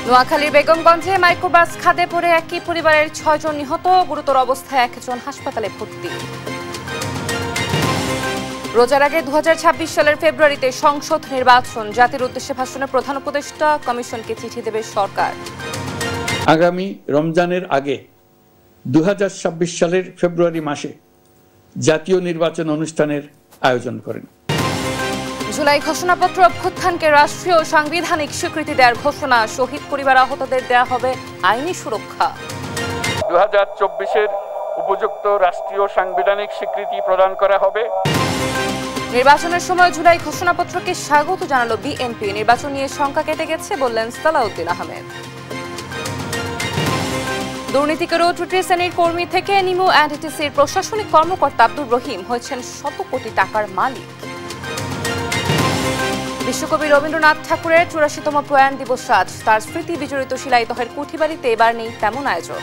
নোয়াখালীর বেগমগঞ্জে মাইক্রোবাস খাদে পড়ে একই পরিবারের ৬ জন নিহত, গুরুতর অবস্থায় একজন হাসপাতালে ভর্তি। রোজার আগে ২০২৬ সালের ফেব্রুয়ারিতে সংসদ নির্বাচন, জাতির উদ্দেশ্যে ভাষণে প্রধান উপদেষ্টা, কমিশনকে চিঠি দেবে সরকার। আগামী রমজানের আগে ২০২৬ সালের ফেব্রুয়ারি মাসে জাতীয় নির্বাচন অনুষ্ঠানের আয়োজন করেন। জুলাই ঘোষণাপত্র অভ্যুত্থানকে রাষ্ট্রীয় সাংবিধানিক স্বীকৃতি দেওয়ার ঘোষণা, শহীদ পরিবার আহতদের দেয়া হবে আইনি সুরক্ষা। ২০২৪-এর উপযুক্ত রাষ্ট্রীয় সাংবিধানিক স্বীকৃতি প্রদান করা হবে। নির্বাচনের সময় জুলাই ঘোষণাপত্রকে স্বাগত জানালো বিএনপি, নির্বাচন নিয়ে শঙ্কা কেটে গেছে বললেন সালাউদ্দিন আহমেদ। দুর্নীতিকে রোধ শ্রেণীর কর্মী থেকে নিমু এনটিসির প্রশাসনিক কর্মকর্তা আব্দুর রহিম হয়েছেন শত কোটি টাকার মালিক। বিশ্বকবি রবীন্দ্রনাথ ঠাকুরের ৮৪তম প্রয়াণ দিবস আজ, তার স্মৃতি বিজড়িত শিলাইদহের কুঠিবাড়িতে এবার নেই তেমন আয়োজন।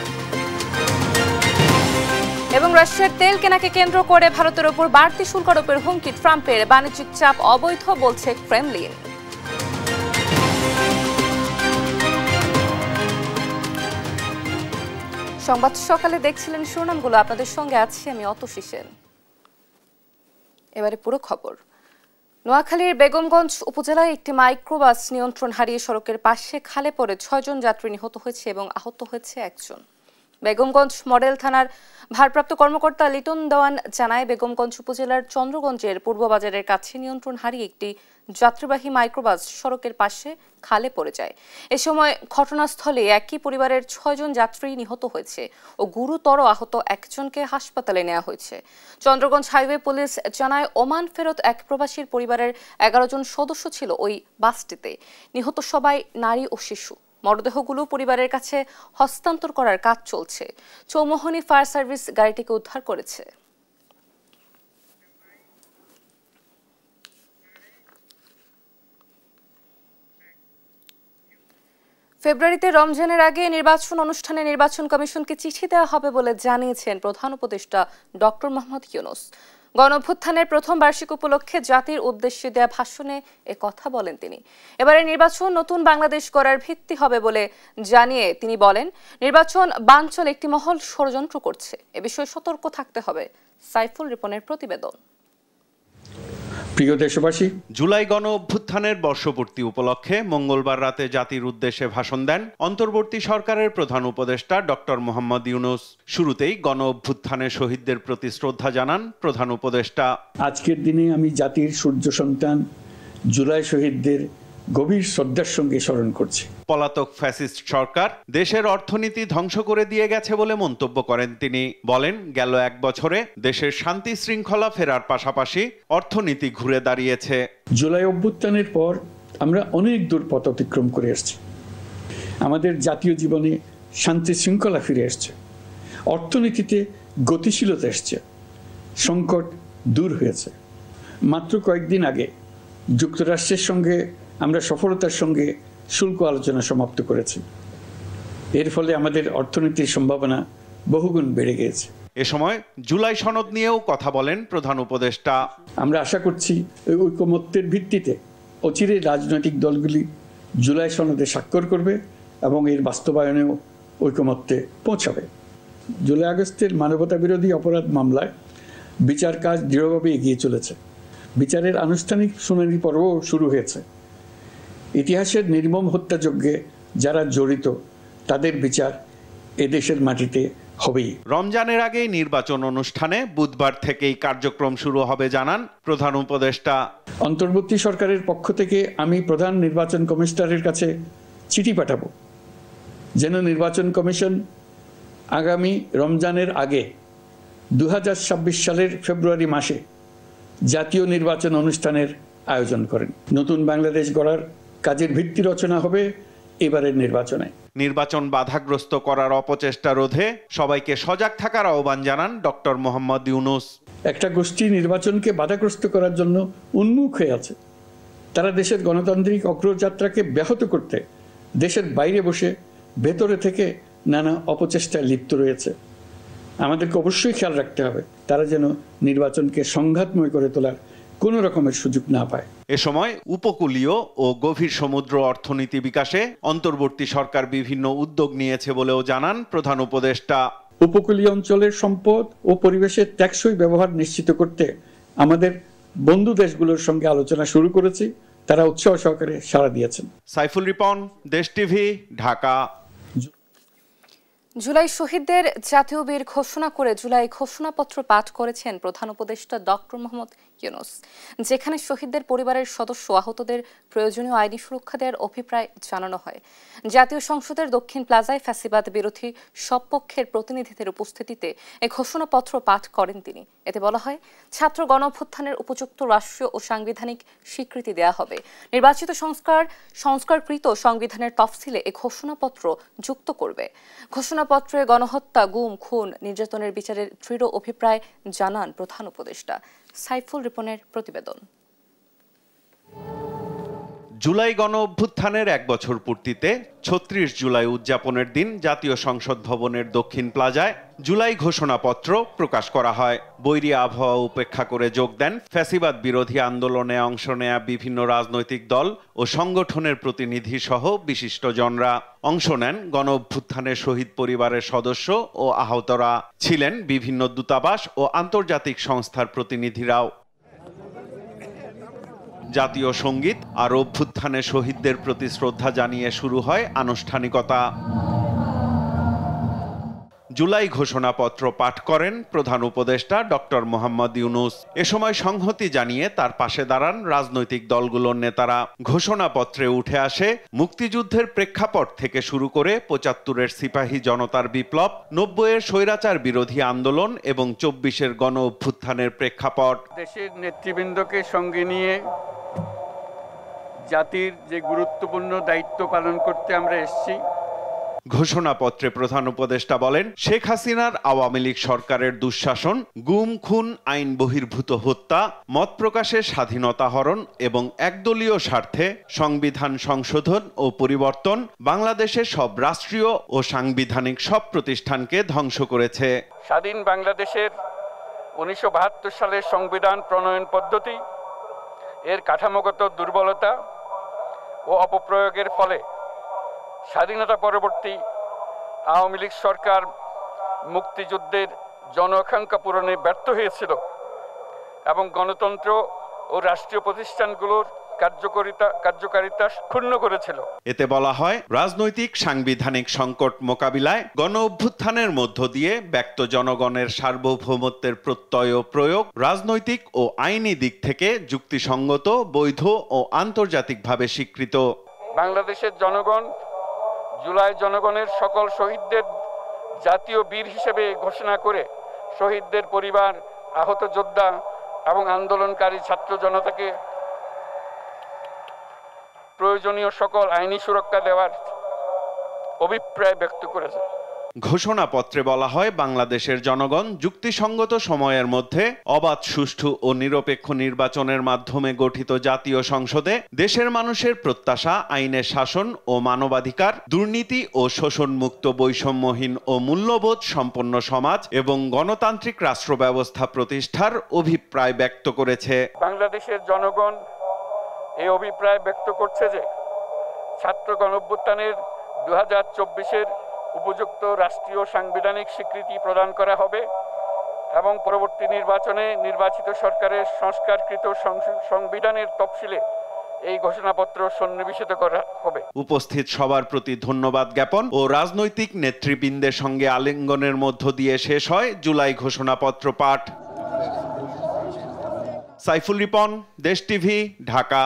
এবং রাশিয়ার তেল কেনাকে কেন্দ্র করে ভারতের ওপর বাড়তি শুল্ক আরোপের হুমকি ট্রাম্পের, বাণিজ্যিক চাপ অবৈধ বলছে ক্রেমলিন। সংবাদ সকালে দেখছিলেন শিরোনামগুলো, আপনাদের সঙ্গে আছি আমি অতসী সেন। এবারে পুরো খবর। নোয়াখালীর বেগমগঞ্জ উপজেলায় একটি মাইক্রোবাস নিয়ন্ত্রণ হারিয়ে সড়কের পাশে খালে পড়ে ৬ জন যাত্রী নিহত হয়েছে এবং আহত হয়েছে একজন। বেগমগঞ্জ মডেল থানার ভারপ্রাপ্ত কর্মকর্তা লিটন দেওয়ান জানায়, বেগমগঞ্জ উপজেলার চন্দ্রগঞ্জের পূর্ববাজারের কাছে নিয়ন্ত্রণ হারিয়ে একটি যাত্রীবাহী মাইক্রোবাস সড়কের পাশে খালে পড়ে যায়। এ সময় ঘটনাস্থলে একই পরিবারের ৬ জন যাত্রী নিহত হয়েছে ও গুরুতর আহত একজনকে হাসপাতালে নেওয়া হয়েছে। চন্দ্রগঞ্জ হাইওয়ে পুলিশ জানায়, ওমান ফেরত এক প্রবাসীর পরিবারের ১১ জন সদস্য ছিল ওই বাসটিতে। নিহত সবাই নারী ও শিশু। মরদেহগুলো পরিবারের কাছে হস্তান্তর করার কাজ চলছে। চৌমোহনী ফায়ার সার্ভিস গাড়িটিকে উদ্ধার করেছে। ফেব্রুয়ারিতে রমজানের আগে নির্বাচন অনুষ্ঠানে নির্বাচন কমিশনকে চিঠি দেওয়া হবে বলে জানিয়েছেন প্রধান উপদেষ্টা ডক্টর মোহাম্মদ ইউনূস। গণঅভ্যুত্থানের প্রথম বার্ষিক উপলক্ষে জাতির উদ্দেশ্যে দেয়া ভাষণে এ কথা বলেন তিনি। এবারে নির্বাচন নতুন বাংলাদেশ গড়ার ভিত্তি হবে বলে জানিয়ে তিনি বলেন, নির্বাচন বানচল একটি মহল ষড়যন্ত্র করছে, এ বিষয়ে সতর্ক থাকতে হবে। সাইফুল রিপনের প্রতিবেদন। প্রিয় দেশবাসী, জুলাই গণ অভ্যুত্থানের বর্ষপূর্তি উপলক্ষে মঙ্গলবার রাতে জাতির উদ্দেশ্যে ভাষণ দেন অন্তর্বর্তী সরকারের প্রধান উপদেষ্টা ডক্টর মোহাম্মদ ইউনূস। শুরুতেই গণ অভ্যুত্থানের শহীদদের প্রতি শ্রদ্ধা জানান প্রধান উপদেষ্টা। আজকের দিনে আমি জাতির সূর্য সন্তান জুলাই শহীদদের গভীর শ্রদ্ধার সঙ্গে স্মরণ করছি। পলাতক ফ্যাসিস্ট সরকার দেশের অর্থনীতি ধ্বংস করে দিয়ে গেছে বলে মন্তব্য করেন তিনি। বলেন, গেল ১ বছরে দেশের শান্তি শৃঙ্খলা ফেরার পাশাপাশি অর্থনীতি ঘুরে দাঁড়িয়েছে। জুলাই অভ্যুত্থানের পর আমরা অনেক দূর পথ অতিক্রম করে এসেছি। আমাদের জাতীয় জীবনে শান্তি শৃঙ্খলা ফিরে এসছে, অর্থনীতিতে গতিশীলতা এসছে, সংকট দূর হয়েছে। মাত্র কয়েকদিন আগে যুক্তরাষ্ট্রের সঙ্গে আমরা সফলতার সঙ্গে শুল্ক আলোচনা সমাপ্ত করেছি। এর ফলে আমাদের অর্থনীতির সম্ভাবনা বহুগুণ বেড়ে গিয়েছে। এ সময় জুলাই সনদ নিয়েও কথা বলেন প্রধান উপদেষ্টা। আমরা আশা করছি এই ঐকমত্যের ভিত্তিতে অচিরে রাজনৈতিক দলগুলি জুলাই সনদে স্বাক্ষর করবে এবং এর বাস্তবায়নেও ঐকমত্যে পৌঁছাবে। জুলাই আগস্টের মানবতা বিরোধী অপরাধ মামলায় বিচার কাজ দৃঢ়ভাবে এগিয়ে চলেছে। বিচারের আনুষ্ঠানিক শুনানি পর্বও শুরু হয়েছে। ইতিহাসের নির্মম হত্যাযজ্ঞে যারা জড়িত তাদের বিচার এদেশের মাটিতে হবেই। রমজানের আগেই নির্বাচন অনুষ্ঠানে বুধবার থেকেই কার্যক্রম শুরু হবে জানান প্রধান উপদেষ্টা। অন্তর্বর্তী সরকারের পক্ষ থেকে আমি প্রধান নির্বাচন কমিশনারের কাছে চিঠি পাঠাবো, যেন নির্বাচন কমিশন আগামী রমজানের আগে ২০২৬ সালের ফেব্রুয়ারি মাসে জাতীয় নির্বাচন অনুষ্ঠানের আয়োজন করেন। নতুন বাংলাদেশ গড়ার কাজের ভিত্তি রচনা হবে এবারের নির্বাচনে। নির্বাচন বাধাগ্রস্ত করার অপচেষ্টা রোধে সবাইকে সজাগ থাকার আহ্বান জানান ডক্টর মোহাম্মদ ইউনূস। একটা গোষ্ঠী নির্বাচনকে বাধাগ্রস্ত করার জন্য উন্মুখ হয়ে আছে। তারা দেশের গণতান্ত্রিক অগ্রযাত্রাকে ব্যাহত করতে দেশের বাইরে বসে ভেতরে থেকে নানা অপচেষ্টায় লিপ্ত রয়েছে। আমাদেরকে অবশ্যই খেয়াল রাখতে হবে তারা যেন নির্বাচনকে সংঘাতময় করে তোলার কোনো রকমের সুযোগ না পায়। এ সময় উপকূলীয় ও গভীর সমুদ্র অর্থনীতি বিকাশে অন্তর্বর্তী সরকার বিভিন্ন উদ্যোগ নিয়েছে বলেও জানান প্রধান উপদেষ্টা। উপকূলীয় অঞ্চলের সম্পদ ও পরিবেশের টেকসই ব্যবহার নিশ্চিত করতে আমাদের বন্ধু দেশগুলোর সঙ্গে আলোচনা শুরু করেছি, তারা উৎসাহ সহকারে সাড়া দিয়েছেন। সাইফুল রিপন, দেশ টিভি, ঢাকা। জুলাই শহীদদের জাতীয় বীর ঘোষণা করে জুলাই ঘোষণাপত্র পাঠ করেছেন প্রধান উপদেষ্টা ডক্টর মোহাম্মদ ইউনূস, যেখানে শহীদদের পরিবারের সদস্য আহতদের প্রয়োজনীয় আইনি সুরক্ষা দেওয়ার অভিপ্রায় জানানো হয়। জাতীয় সংসদের দক্ষিণ প্লাজায় ফ্যাসিবাদ বিরোধী সব পক্ষের প্রতিনিধিদের উপস্থিতিতে এই ঘোষণাপত্র পাঠ করেন তিনি। এতে বলা হয়, ছাত্র গণঅভ্যুত্থানের উপযুক্ত রাষ্ট্রীয় ও সাংবিধানিক স্বীকৃতি দেওয়া হবে। নির্বাচিত সংস্কারকৃত সংবিধানের তফসিলে এই ঘোষণাপত্র যুক্ত করবে। ঘোষণাপত্রে গণহত্যা, গুম, খুন, নির্যাতনের বিচারের দৃঢ় অভিপ্রায় জানান প্রধান উপদেষ্টা। সাইফুল রিপনের প্রতিবেদন। জুলাই গণ অভ্যুত্থানের ১ বছর পূর্তিতে ৩৬ জুলাই উদযাপনের দিন জাতীয় সংসদ ভবনের দক্ষিণ প্লাজায় জুলাই ঘোষণাপত্র প্রকাশ করা হয়। বৈরী আবহাওয়া উপেক্ষা করে যোগ দেন ফ্যাসিবাদ বিরোধী আন্দোলনে অংশ নেয়া বিভিন্ন রাজনৈতিক দল ও সংগঠনের প্রতিনিধি সহ বিশিষ্টজনরা। অংশ নেন গণ অভ্যুত্থানের শহীদ পরিবারের সদস্য ও আহতরা, ছিলেন বিভিন্ন দূতাবাস ও আন্তর্জাতিক সংস্থার প্রতিনিধিরাও। জাতীয় সঙ্গীত আর অভ্যুত্থানে শহীদদের প্রতি শ্রদ্ধা জানিয়ে শুরু হয় আনুষ্ঠানিকতা। জুলাই ঘোষণাপত্র পাঠ করেন প্রধান উপদেষ্টা ডক্টর মোহাম্মদ ইউনূস। এ সময় সংহতি জানিয়ে তার পাশে দাঁড়ান রাজনৈতিক দলগুলোর নেতারা। ঘোষণাপত্রে উঠে আসে মুক্তিযুদ্ধের প্রেক্ষাপট থেকে শুরু করে ৭৫-এর সিপাহী জনতার বিপ্লব, ৯০-এর স্বৈরাচার বিরোধী আন্দোলন এবং ২৪-এর গণ অভ্যুত্থানের প্রেক্ষাপট। দেশের নেতৃবৃন্দকে সঙ্গে নিয়ে জাতির যে গুরুত্বপূর্ণ দায়িত্ব পালন করতে আমরা এসেছি। ঘোষণাপত্রে প্রধান উপদেষ্টা বলেন, শেখ হাসিনার আওয়ামী লীগ সরকারের দুঃশাসন, গুম, খুন, আইন বহির্ভূত হত্যা, মত প্রকাশের স্বাধীনতা হরণ এবং একদলীয় স্বার্থে সংবিধান সংশোধন ও পরিবর্তন বাংলাদেশের সব রাষ্ট্রীয় ও সাংবিধানিক সব প্রতিষ্ঠানকে ধ্বংস করেছে। স্বাধীন বাংলাদেশের ১৯৭২ সালের সংবিধান প্রণয়ন পদ্ধতি, এর কাঠামোগত দুর্বলতা ও অপপ্রয়োগের ফলে স্বাধীনতা পরবর্তী আওয়ামী লীগ সরকার মুক্তিযুদ্ধের জনআকাঙ্ক্ষা পূরণে ব্যর্থ হয়েছিল এবং গণতন্ত্র ও রাষ্ট্রীয় প্রতিষ্ঠানগুলোর কার্যকারিতা ক্ষুণ্ণ করেছিল। এতে বলা হয়, রাজনৈতিক সাংবিধানিক সংকট মোকাবিলায় গণ অভ্যুত্থানের মধ্য দিয়ে ব্যক্ত জনগণের সার্বভৌমত্বের প্রত্যয় ও প্রয়োগ রাজনৈতিক ও আইনি দিক থেকে যুক্তিসঙ্গত, বৈধ ও আন্তর্জাতিকভাবে স্বীকৃত। বাংলাদেশের জনগণ জুলাই জনগণের সকল শহীদদের জাতীয় বীর হিসেবে ঘোষণা করে শহীদদের পরিবার, আহত যোদ্ধা এবং আন্দোলনকারী ছাত্র জনতাকে প্রয়োজনীয় সকল আইনি সুরক্ষা দেওয়ার অভিপ্রায় ব্যক্ত করেছে। ঘোষণাপত্রে বলা হয়, বাংলাদেশের জনগণ যুক্তিসঙ্গত সময়ের মধ্যে অবাধ, সুষ্ঠু ও নিরপেক্ষ নির্বাচনের মাধ্যমে গঠিত জাতীয় সংসদে দেশের মানুষের প্রত্যাশা আইনের শাসন ও মানবাধিকার, দুর্নীতি ও শোষণমুক্ত, বৈষম্যহীন ও মূল্যবোধ সম্পন্ন সমাজ এবং গণতান্ত্রিক রাষ্ট্র ব্যবস্থা প্রতিষ্ঠার অভিপ্রায় ব্যক্ত করেছে। বাংলাদেশের জনগণ এই অভিপ্রায় ব্যক্ত করছে যে ছাত্র গণঅভ্যুত্থানের ২০২৪-এর উপযুক্ত রাষ্ট্রীয় সাংবিধানিক স্বীকৃতি প্রদান করা হবে এবং পরবর্তী নির্বাচনে নির্বাচিত সরকারের সংস্কারকৃত সংবিধানের তফসিলে এই ঘোষণাপত্র সন্নিবেশিত করা হবে। উপস্থিত সবার প্রতি ধন্যবাদ জ্ঞাপন ও রাজনৈতিক নেতৃবৃন্দের সঙ্গে আলিঙ্গনের মধ্য দিয়ে শেষ হয় জুলাই ঘোষণাপত্র পাঠ। সাইফুল রিপন, দেশ টিভি, ঢাকা।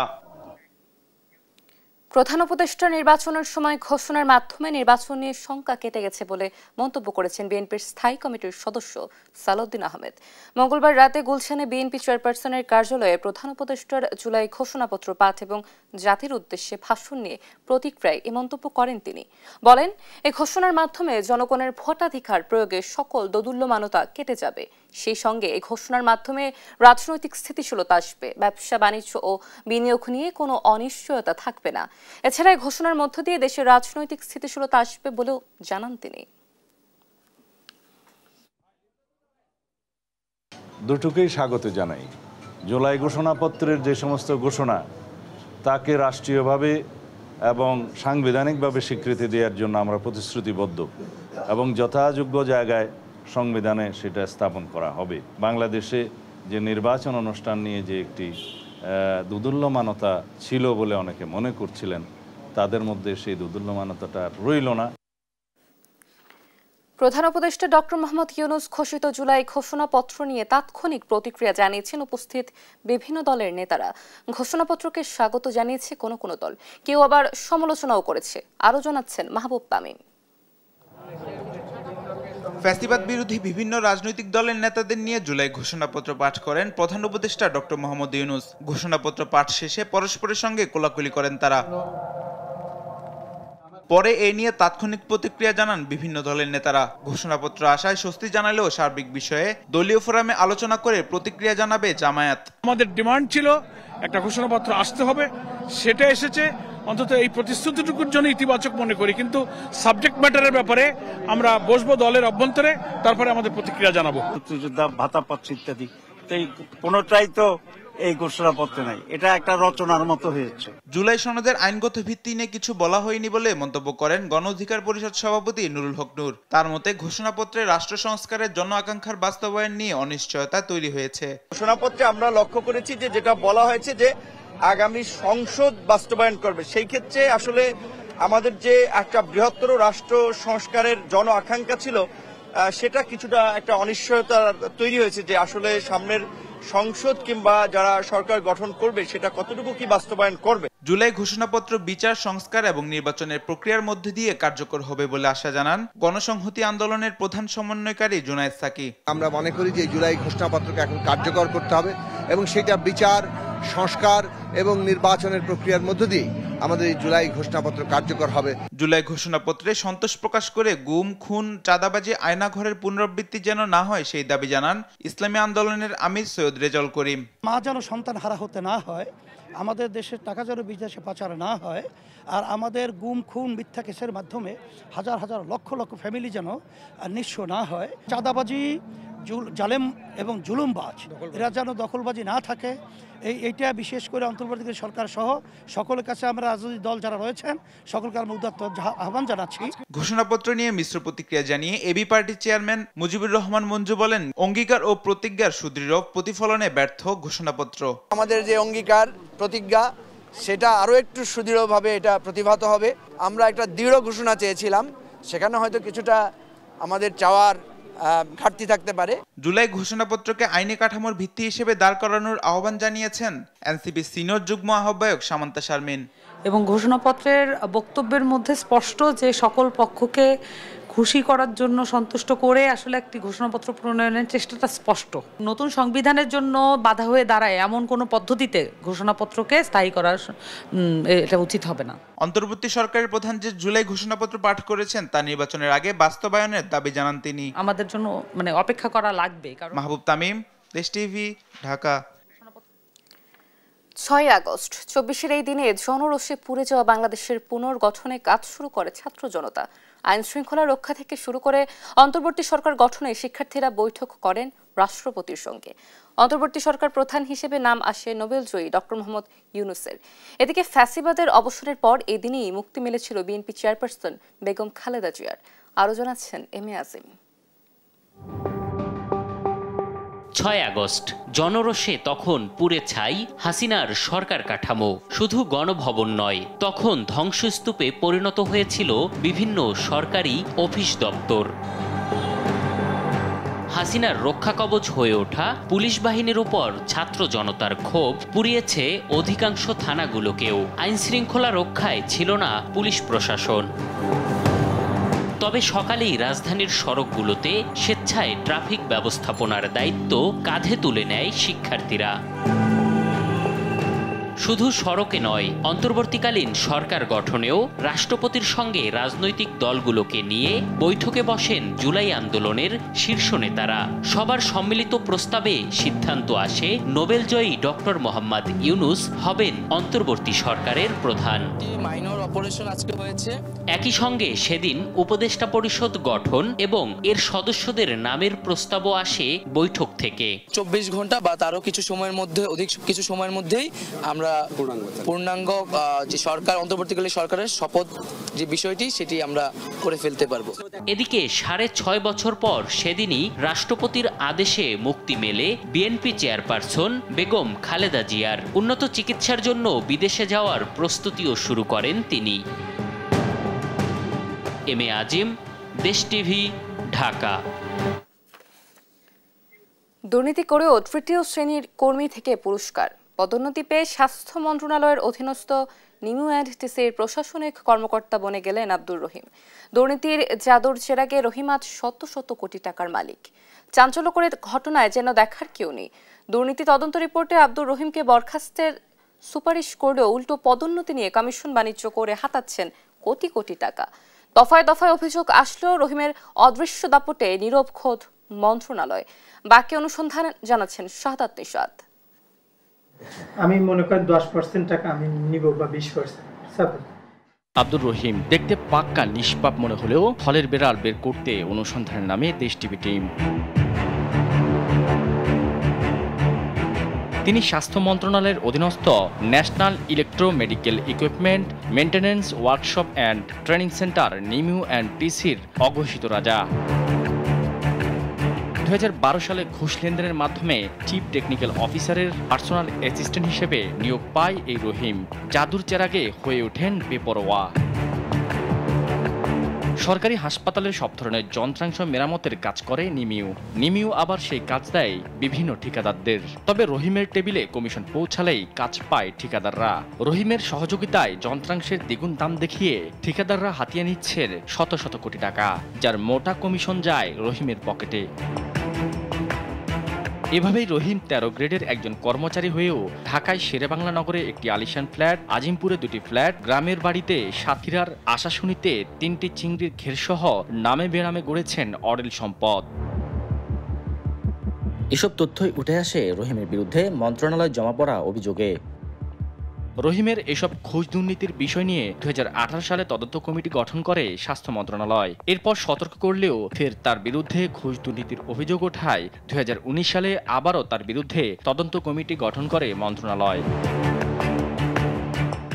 প্রধান উপদেষ্টা নির্বাচনের সময় ঘোষণার মাধ্যমে নির্বাচন নিয়ে শঙ্কা কেটে গেছে বলে মন্তব্য করেছেন বিএনপির স্থায়ী কমিটির সদস্য সালাউদ্দিন আহমেদ। মঙ্গলবার রাতে গুলশানে বিএনপি চেয়ারপারসনের কার্যালয়ে প্রধান উপদেষ্টার জুলাই ঘোষণাপত্র পাঠ এবং জাতির উদ্দেশ্যে ভাষণ নিয়ে প্রতিক্রিয়ায় এ মন্তব্য করেন তিনি। বলেন, এই ঘোষণার মাধ্যমে জনগণের ভোটাধিকার প্রয়োগের সকল দোদুল্যমানতা কেটে যাবে। সেই সঙ্গে এই ঘোষণার মাধ্যমে রাজনৈতিক স্থিতিশীলতা আসবে, ব্যবসা বাণিজ্য ও বিনিয়োগ নিয়ে কোনো অনিশ্চয়তা থাকবে না। এছাড়া এই ঘোষণার মধ্য দিয়ে দেশের রাজনৈতিক স্থিতিশীলতা আসবে বলেও জানান তিনি। দুটোকেই স্বাগত জানাই। জুলাই ঘোষণাপত্রের যে সমস্ত ঘোষণা তাকে রাষ্ট্রীয়ভাবে এবং সাংবিধানিকভাবে স্বীকৃতি দেওয়ার জন্য আমরা প্রতিশ্রুতিবদ্ধ এবং যথাযোগ্য জায়গায় সংবিধানে সেটা স্থাপন করা হবে। বাংলাদেশে যে নির্বাচন অনুষ্ঠান নিয়ে যে একটি দোদুল্যমানতা ছিল বলে অনেকে মনে করছিলেন, তাদের মধ্যে সেই দোদুল্যমানতাটা রইল না। প্রধান উপদেষ্টা ডক্টর মোহাম্মদ ইউনূস ঘোষিত জুলাই ঘোষণাপত্র নিয়ে তাৎক্ষণিক প্রতিক্রিয়া জানিয়েছেন উপস্থিত বিভিন্ন দলের নেতারা। ঘোষণাপত্রকে স্বাগত জানিয়েছে কোনো কোনো দল, কেউ আবার সমালোচনাও করেছে। আরও জানাচ্ছেন মাহবুব তামিম। ফ্যাসিবাদ বিরোধী বিভিন্ন রাজনৈতিক দলের নেতাদের নিয়ে জুলাই ঘোষণাপত্র পাঠ করেন প্রধান উপদেষ্টা ডক্টর মোহাম্মদ ইউনূস। ঘোষণাপত্র পাঠ শেষে পরস্পরের সঙ্গে কোলাকুলি করেন তারা। পরে এই নিয়ে তাৎক্ষণিক প্রতিক্রিয়া জানান বিভিন্ন দলের নেতারা। ঘোষণাপত্র আসায় স্বস্তি জানালেও সার্বিক বিষয়ে দলীয় ফোরামে আলোচনা করে প্রতিক্রিয়া জানাবে জামায়াত। আমাদের ডিমান্ড ছিল একটা ঘোষণাপত্র আসতে হবে, সেটা এসেছে। অন্তত এই প্রতিশ্রুতিটুকুর জন্য ইতিবাচক মনে করি, কিন্তু সাবজেক্ট ম্যাটারের ব্যাপারে আমরা বসবো দলের অভ্যন্তরে, তারপরে আমাদের প্রতিক্রিয়া জানাবো। মুক্তিযোদ্ধা ভাতা পাচ্ছে ইত্যাদি, কোনোটাই তো এই ঘোষণাপত্রে নাই, এটা একটা রচনার মতো হয়েছে। জুলাই সনদের আইনগত ভিত্তি নিয়ে কিছু বলা হয়নি বলে মন্তব্য করেন গণ অধিকার পরিষদ সভাপতি নুরুল হক নূর। তার মতে ঘোষণাপত্রে রাষ্ট্র সংস্কারের জন আকাঙ্ক্ষার বাস্তবায়ন নিয়ে অনিশ্চয়তা তৈরি হয়েছে। ঘোষণাপত্রে আমরা লক্ষ্য করেছি যে যেটা বলা হয়েছে যে আগামী সংসদ বাস্তবায়ন করবে, সেই ক্ষেত্রে আসলে আমাদের যে একটা বৃহত্তর রাষ্ট্র সংস্কারের জন আকাঙ্ক্ষা ছিল সেটা কিছুটা একটা অনিশ্চয়তা তৈরি হয়েছে যে আসলে সামনের সংসদ কিংবা যারা সরকার গঠন করবে সেটা কতটুকু কি বাস্তবায়ন করবে। জুলাই ঘোষণাপত্র বিচার, সংস্কার এবং নির্বাচনের প্রক্রিয়ার মধ্যে দিয়ে কার্যকর হবে বলে আশা জানান গণসংহতি আন্দোলনের প্রধান সমন্বয়কারী জুনায়েদ সাকি। আমরা মনে করি যে জুলাই ঘোষণাপত্রকে এখন কার্যকর করতে হবে এবং সেটা বিচার, সংস্কার এবং নির্বাচনের প্রক্রিয়ার মধ্য দিয়ে আমাদের এই জুলাই ঘোষণাপত্র কার্যকর হবে। জুলাই ঘোষণাপত্রে সন্তোষ প্রকাশ করে গুম, খুন, চাঁদাবাজি, আয়নাঘরের পুনরাবৃত্তি যেন না হয় সেই দাবি জানান ইসলামী আন্দোলনের আমির সৈয়দ রেজাউল করিম। মা যেন সন্তান হারা হতে না হয়, আমাদের দেশের টাকা যেন বিদেশে পাচার না হয়, আর আমাদের গুম, খুন, মিথ্যা কেসের মাধ্যমে হাজার হাজার লক্ষ লক্ষ ফ্যামিলি যেন নিঃস্ব না হয়। চাঁদাবাজি, জালেম এবং জুলুমবাজ এরা যেন দখলবাজি না থাকে, এইটা বিশেষ করে অন্তর্বর্তী সরকার সহ সকলের কাছে আমরা রাজনৈতিক দল যারা রয়েছেন সকলকে আমরা উদাত্ত আহ্বান জানাচ্ছি। ঘোষণাপত্র নিয়ে মিশ্র প্রতিক্রিয়া জানিয়ে এবি পার্টির চেয়ারম্যান মুজিবুর রহমান মঞ্জু বলেন, অঙ্গীকার ও প্রতিজ্ঞার সুদৃঢ় প্রতিফলনে ব্যর্থ ঘোষণাপত্র। আমাদের যে অঙ্গীকার, প্রতিজ্ঞা সেটা আরো একটু সুদৃঢ়ভাবে এটা প্রতিভাত হবে। আমরা একটা দৃঢ় ঘোষণা চেয়েছিলাম, সেখানে হয়তো কিছুটা আমাদের চাওয়ার ঘাটতি থাকতে পারে। জুলাই ঘোষণাপত্রকে আইনি কাঠামোর ভিত্তি হিসেবে দাঁড় করানোর আহ্বান জানিয়েছেন এনসিপি সিনিয়র যুগ্ম আহ্বায়ক সামান্তা শারমিন। এবং ঘোষণাপত্রের বক্তব্যের মধ্যে স্পষ্ট যে সকল পক্ষকে খুশি করার জন্য, সন্তুষ্ট করে আসলে একটি ঘোষণাপত্র প্রণয়নের চেষ্টাটা স্পষ্ট। নতুন সংবিধানের জন্য বাধা হয়ে দাঁড়ায় এমন কোনো পদ্ধতিতে ঘোষণাপত্রকে স্থায়ী করা এটা উচিত হবে না। অন্তর্বর্তী সরকারের প্রধান যে জুলাই ঘোষণাপত্র পাঠ করেছেন তা নির্বাচনের আগে বাস্তবায়নের দাবি জানান তিনি। আমাদের জন্য অপেক্ষা করা লাগবে। মাহবুব তামিম, দেশ টিভি, ঢাকা। 6 আগস্ট 24-এর এই দিনে জনরোষে পুড়ে যাওয়া বাংলাদেশের পুনর্গঠনে কাজ শুরু করে ছাত্র জনতা। আইন শৃঙ্খলা রক্ষা থেকে শুরু করে অন্তর্বর্তী সরকার গঠনে শিক্ষার্থীরা বৈঠক করেন রাষ্ট্রপতির সঙ্গে। অন্তর্বর্তী সরকার প্রধান হিসেবে নাম আসে নোবেলজয়ী ডক্টর মোহাম্মদ ইউনূসের। এদিকে ফ্যাসিবাদের অবসরের পর এদিনেই মুক্তি মিলেছিল বিএনপি চেয়ারপারসন বেগম খালেদা জিয়ার। আরও জানাচ্ছেন এম এ আজিম। 6 আগস্ট জনরোষে তখন পুড়ে ছাই হাসিনার সরকার কাঠামো। শুধু গণভবন নয়, তখন ধ্বংসস্তূপে পরিণত হয়েছিল বিভিন্ন সরকারি অফিস দপ্তর। হাসিনার রক্ষা কবচ হয়ে ওঠা পুলিশ বাহিনীর উপর ছাত্র জনতার ক্ষোভ পুড়িয়েছে অধিকাংশ থানাগুলোকেও। আইন শৃঙ্খলা রক্ষায় ছিল না পুলিশ প্রশাসন। তবে সকালেই রাজধানীর সড়কগুলোতে স্বেচ্ছায় ট্রাফিক ব্যবস্থাপনার দায়িত্ব কাঁধে তুলে নেয় শিক্ষার্থীরা। শুধু সড়কে নয়, অন্তর্বর্তীকালীন সরকার গঠনেও রাষ্ট্রপতির সঙ্গে রাজনৈতিক দলগুলোকে নিয়ে বৈঠকে বসেন জুলাই আন্দোলনের শীর্ষ নেতারা। সবার সম্মিলিত প্রস্তাবে সিদ্ধান্ত আসে নোবেলজয়ী ডক্টর মোহাম্মদ ইউনূস হবেন অন্তর্বর্তী সরকারের প্রধান। একই সঙ্গে সেদিন উপদেষ্টা পরিষদ গঠন এবং এর সদস্যদের নামের প্রস্তাবও আসে বৈঠক থেকে। 24 ঘন্টা বা তারও কিছু সময়ের মধ্যে, অধিক কিছু সময়ের মধ্যেই আমরা পূর্ণাঙ্গ যে সরকার, অন্তর্বর্তীকালীন সরকারের শপথ যে বিষয়টি, সেটি আমরা করে ফেলতে পারবো। এদিকে 6.5 বছর পর সেদিনই রাষ্ট্রপতির আদেশে মুক্তি মেলে বিএনপি চেয়ারপারসন বেগম খালেদা জিয়ার। উন্নত চিকিৎসার জন্য বিদেশে যাওয়ার প্রস্তুতিও শুরু করেন তিনি। এম এ আজিম, দেশ টিভি, ঢাকা। দুর্নীতি করেও তৃতীয় শ্রেণীর কর্মী থেকে পুরস্কার। পদোন্নতি পেয়ে স্বাস্থ্য মন্ত্রণালয়ের অধীনস্থ নিমু অ্যান্ড টিসির প্রশাসনিক কর্মকর্তা বনে গেলেন আব্দুর রহিম। দুর্নীতির চাদর চেরাগে রহিম আজ শত কোটি টাকার মালিক। চাঞ্চল্যকর ঘটনায় যেন দেখার কেউ নেই। দুর্নীতি তদন্ত রিপোর্টে আব্দুর রহিমকে বরখাস্তের সুপারিশ করলেও উল্টো পদোন্নতি নিয়ে কমিশন বাণিজ্য করে হাতাচ্ছেন কোটি টাকা। দফায় দফায় অভিযোগ আসলেও রহিমের অদৃশ্য দাপটে নীরব খোদ মন্ত্রণালয়। বাকি অনুসন্ধান জানাচ্ছেন শাহাদাত নিশাত। আমি মনে করি 10% টাকা আমি নিব বা 20%। আব্দুর রহিম দেখতে পাক্কা নিষ্পাপ মনে হলেও ফলের বেড়াল বের করতে অনুসন্ধানের নামে দেশ টিভি টিম। তিনি স্বাস্থ্য মন্ত্রণালয়ের অধীনস্থ national electro medical equipment maintenance workshop and training centre নিমু অ্যান্ড টিসির অঘোষিত রাজা। 2012 সালে ঘুষ লেনদেনের মাধ্যমে চিফ টেকনিক্যাল অফিসারের পার্সোনাল অ্যাসিস্ট্যান্ট হিসেবে নিয়োগ পায় এই রহিম। জাদুর চেরাগে হয়ে ওঠেন বেপরোয়া। সরকারি হাসপাতালের সব ধরনের যন্ত্রাংশ মেরামতের কাজ করে নিমিউ আবার সেই কাজ দেয় বিভিন্ন ঠিকাদারদের। তবে রহিমের টেবিলে কমিশন পৌঁছালেই কাজ পায় ঠিকাদাররা। রহিমের সহযোগিতায় যন্ত্রাংশের দ্বিগুণ দাম দেখিয়ে ঠিকাদাররা হাতিয়ে নিচ্ছেন শত কোটি টাকা, যার মোটা কমিশন যায় রহিমের পকেটে। এভাবেই রহিম 13 গ্রেডের একজন কর্মচারী হয়েও ঢাকায় শেরেবাংলা নগরে একটি আলিশান ফ্ল্যাট, আজিমপুরে 2টি ফ্ল্যাট, গ্রামের বাড়িতে সাতক্ষীরার আশাশুনিতে 3টি চিংড়ির ঘেরসহ নামে বেনামে গড়েছেন অডেল সম্পদ। এসব তথ্যই উঠে আসে রহিমের বিরুদ্ধে মন্ত্রণালয় জমা পড়া অভিযোগে। রহিমের এসব ঘুষ দুর্নীতির বিষয় নিয়ে 2018 সালে তদন্ত কমিটি গঠন করে স্বাস্থ্য মন্ত্রণালয়। এরপর সতর্ক করলেও ফের তার বিরুদ্ধে ঘুষ দুর্নীতির অভিযোগ ওঠায় 2019 সালে আবারও তার বিরুদ্ধে তদন্ত কমিটি গঠন করে মন্ত্রণালয়।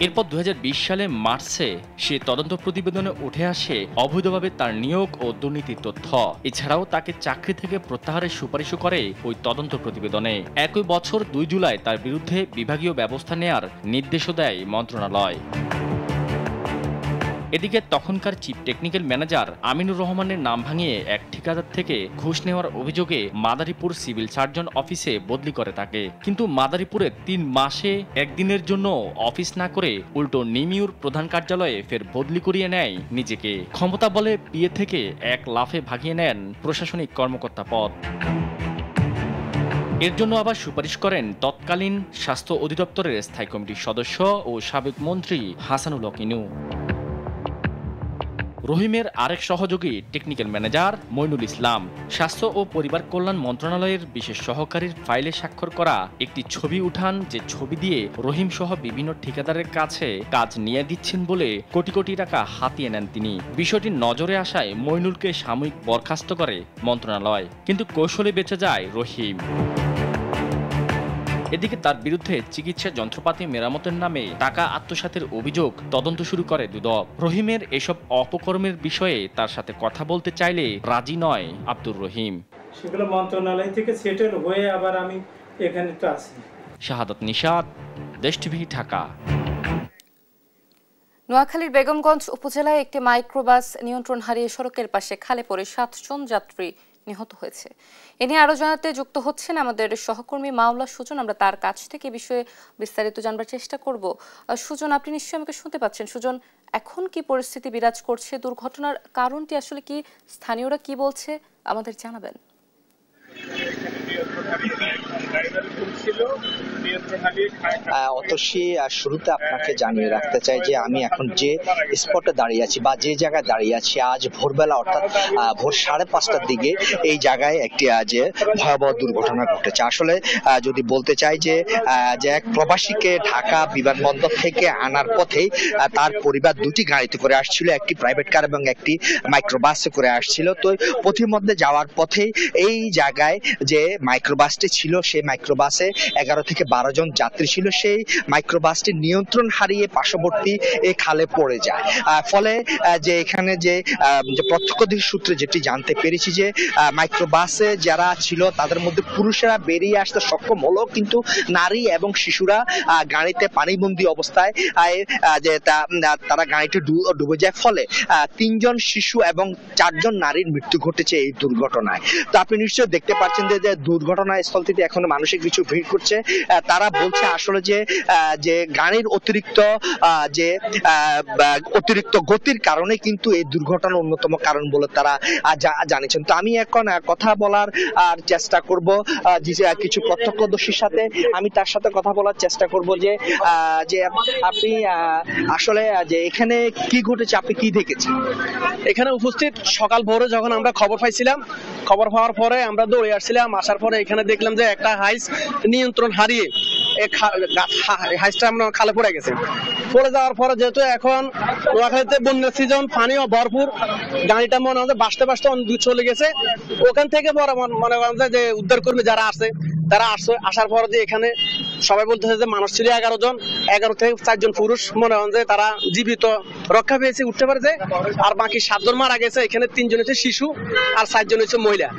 এরপর 2020 সালে মার্চে সে তদন্ত প্রতিবেদনে উঠে আসে অবৈধভাবে তার নিয়োগ ও দুর্নীতির তথ্য। এছাড়াও তাকে চাকরি থেকে প্রত্যাহারের সুপারিশও করে ওই তদন্ত প্রতিবেদনে। একই বছর 2 জুলাই তার বিরুদ্ধে বিভাগীয় ব্যবস্থা নেয়ার নির্দেশও দেয় মন্ত্রণালয়। এদিকে তখনকার চিফ টেকনিক্যাল ম্যানেজার আমিনুর রহমানের নাম ভাঙিয়ে এক ঠিকাদার থেকে ঘুষ নেওয়ার অভিযোগে মাদারীপুর সিভিল সার্জন অফিসে বদলি করে তাকে। কিন্তু মাদারীপুরে 3 মাসে একদিনের জন্য অফিস না করে উল্টো নিমিউর প্রধান কার্যালয়ে ফের বদলি করিয়ে নেয় নিজেকে। ক্ষমতা বলে পিএ থেকে এক লাফে ভাগিয়ে নেন প্রশাসনিক কর্মকর্তা পদ। এর জন্য আবার সুপারিশ করেন তৎকালীন স্বাস্থ্য অধিদপ্তরের স্থায়ী কমিটির সদস্য ও সাবেক মন্ত্রী হাসানুল হক ইনু। রহিমের আরেক সহযোগী টেকনিক্যাল ম্যানেজার মইনুল ইসলাম স্বাস্থ্য ও পরিবার কল্যাণ মন্ত্রণালয়ের বিশেষ সহকারীর ফাইলে স্বাক্ষর করা একটি ছবি উঠান, যে ছবি দিয়ে রহিম সহ বিভিন্ন ঠিকাদারের কাছে কাজ নিয়ে দিচ্ছেন বলে কোটি টাকা হাতিয়ে নেন তিনি। বিষয়টি নজরে আসায় মইনুলকে সাময়িক বরখাস্ত করে মন্ত্রণালয়, কিন্তু কৌশলে বেঁচে যায় রহিম। এদিকে তার বিরুদ্ধে চিকিৎসা যন্ত্রপাতি মেরামতের নামে টাকা আত্মসাতের অভিযোগ তদন্ত শুরু করে দুদক। রহিমের এসব অপকর্মের বিষয়ে তার সাথে কথা বলতে চাইলে রাজি নয় আব্দুর রহিম। সেগুলো মন্ত্রণালয় থেকে সেটেল হয়ে আবার আমি এখানে তো আছি। শাহাদাত নিশাত, দেশ টিভি, ঢাকা। নোয়াখালীর বেগমগঞ্জ উপজেলায় একটি মাইক্রোবাস নিয়ন্ত্রণ হারিয়ে সড়কের পাশে খালে পড়ে 7 জন যাত্রী নিহত হয়েছে। এ নিয়ে আরো জানাতে যুক্ত হচ্ছেন আমাদের সহকর্মী মাওলা সুজন। আমরা তার কাছ থেকে বিষয়ে বিস্তারিত জানবার চেষ্টা করব। সুজন, আপনি নিশ্চয়ই আমাকে শুনতে পাচ্ছেন। সুজন, এখন কি পরিস্থিতি বিরাজ করছে? দুর্ঘটনার কারণটি আসলে কি? স্থানীয়রা কি বলছে আমাদের জানাবেন। অতসী, শুরুতে আপনাকে জানিয়ে রাখতে চাই যে আমি এখন যে স্পটে দাঁড়িয়ে আছি বা যে জায়গায় দাঁড়িয়ে আছি, আজ ভোরবেলা অর্থাৎ ভোর 5:30টার দিকে এই জায়গায় একটি যে ভয়াবহ দুর্ঘটনা ঘটেছে। আসলে যদি বলতে চাই যে এক প্রবাসীকে ঢাকা বিমানবন্দর থেকে আনার পথেই তার পরিবার দুটি গাড়িতে করে আসছিল, একটি প্রাইভেট কার এবং একটি মাইক্রোবাসে করে আসছিল। তো পথের মধ্যে যাওয়ার পথেই এই জায়গায় যে মাইক্রোবাসটি ছিল, সেই মাইক্রোবাসে 11 থেকে 12 জন যাত্রী ছিল। সেই মাইক্রোবাসটি নিয়ন্ত্রণ হারিয়ে পার্শ্ববর্তী এই খালে পড়ে যায়। ফলে যে এখানে যে প্রত্যক্ষদর্শী সূত্রে যেটি জানতে পেরেছি যে মাইক্রোবাসে যারা ছিল তাদের মধ্যে পুরুষেরা বেরিয়ে আসতে সক্ষম হলো, কিন্তু নারী এবং শিশুরা গাড়িতে পানিবন্দী অবস্থায় যে তারা গাড়িটি ডুবে যায়। ফলে 3 জন শিশু এবং 4 জন নারীর মৃত্যু ঘটেছে এই দুর্ঘটনায়। তো আপনি নিশ্চয়ই দেখতে পাচ্ছেন যে দুর্ঘটনা স্থলটিতে এখন মানুষের কিছু ভিড় করছে। তারা বলছে আসলে যে গাড়ির অতিরিক্ত গতির কারণে কিন্তু এই দুর্ঘটনার অন্যতম কারণ বলে তারা জানিয়েছেন। তো আমি এখন কথা বলার চেষ্টা করব কিছু প্রত্যক্ষদর্শীর সাথে, আমি তার সাথে কথা বলার চেষ্টা করব যে আপনি আসলে যে এখানে কি ঘটেছে, আপনি কি দেখেছেন? এখানে উপস্থিত সকাল ভোরে যখন আমরা খবর পাইছিলাম, খবর পাওয়ার পরে আমরা দৌড়ে আসছিলাম। আসার পরে এখানে দেখলাম যে একটা হাইস নিয়ন্ত্রণ হারিয়ে হাইসটা আমরা খালে পড়ে গেছে। পড়ে যাওয়ার পরে যেহেতু এখন নোয়াখালীতে বন্যার সিজন, পানিও ভরপুর, গাড়িটা মনে হয় বাঁচতে চলে গেছে। ওখান থেকে মনে করেন যে উদ্ধার কর্মী যারা আছে তারা আসার পরে যে এখানে সবাই বলতেছে যে মানুষ ছিল 11 জন, 11 থেকে 4 জন পুরুষ মনে হয় যে তারা জীবিত রক্ষা পেয়েছে, উঠতে পারেছে। আর বাকি 7 জন মারা গেছে। এখানে 3 জন হচ্ছে শিশু আর 4 জন হচ্ছে মহিলা।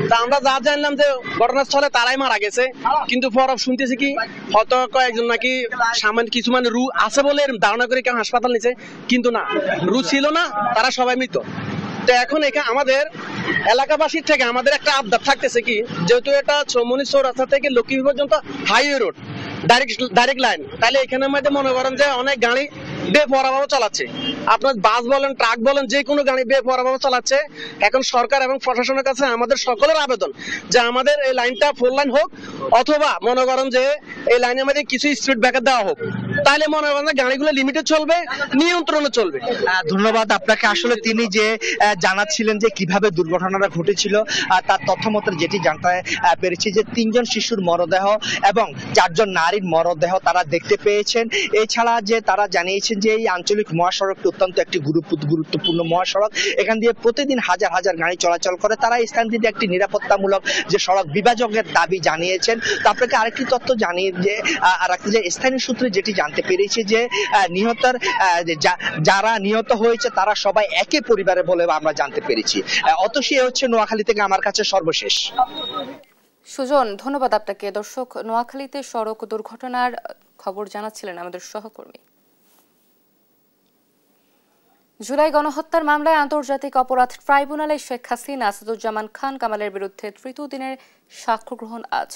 তা আমরা যা জানলাম যে ঘটনাস্থলে তারাই মারা গেছে, কিন্তু পরে শুনতেছি কি হয়তো কয়েকজন নাকি সামান্য কিছু মানে রু আছে বলে ধারণা করে কেউ হাসপাতাল নিছে, কিন্তু না, রু ছিল না, তারা সবাই মৃত। তো এখন এখানে আমাদের এলাকাবাসীর থেকে আমাদের একটা আবদার থাকতেছে কি, যেহেতু এটা চৌমনি চৌরাস্তা থেকে লক্ষ্মীপুর পর্যন্ত হাইওয়ে রোড, ডাইরেক্ট লাইন, তাহলে এখানের মধ্যে মনে করেন যে অনেক গাড়ি বেপরোয়াভাবে চালাচ্ছে। আপনার বাস বলেন, ট্রাক বলেন, যে কোনো গাড়ি বেপরোয়াভাবে চালাচ্ছে। এখন সরকার এবং প্রশাসনের কাছে আমাদের সকলের আবেদন যে আমাদের এই লাইনটা 4 লাইন হোক, অথবা মনে করেন যে এই লাইনের মধ্যে কিছু স্পিড ব্রেকার দেওয়া হোক, তাহলে মনে করেন যে গাড়িগুলো লিমিটেড চলবে, নিয়ন্ত্রণে চলবে। ধন্যবাদ আপনাকে। আসলে তিনি যে জানাচ্ছিলেন যে কিভাবে দুর্ঘটনাটা ঘটেছিল, তার তথ্য মতে যেটি জানতে পেরেছি যে 3 জন শিশুর মরদেহ এবং 4 জন নারীর মরদেহ তারা দেখতে পেয়েছেন। এছাড়া যে তারা জানিয়েছেন যে এই আঞ্চলিক মহাসড়কটি অত্যন্ত একটি গুরুত্বপূর্ণ মহাসড়ক, এখান দিয়ে প্রতিদিন হাজার হাজার গাড়ি চলাচল করে। তারা এই স্থানটিতে একটি নিরাপত্তামূলক যে সড়ক বিভাজকের দাবি জানিয়েছেন। তো আপনাকে আরেকটি তথ্য জানিয়ে যে স্থানীয় সূত্রে যেটি জানতে পেরেছি যে যারা নিহত হয়েছে তারা সবাই একই পরিবারে বলে আমরা জানতে পেরেছি। অতসী হচ্ছে নোয়াখালী থেকে আমার কাছে সর্বশেষ। সুজন, ধন্যবাদ আপনাকে। দর্শক, নোয়াখালীতে সড়ক দুর্ঘটনার খবর জানাচ্ছিলেন আমাদের সহকর্মী। জুলাই গণহত্যার মামলায় আন্তর্জাতিক অপরাধ ট্রাইব্যুনালে শেখ হাসিনা আসাদুজ্জামান খান কামালের বিরুদ্ধে তৃতীয় দিনের সাক্ষ্য গ্রহণ আজ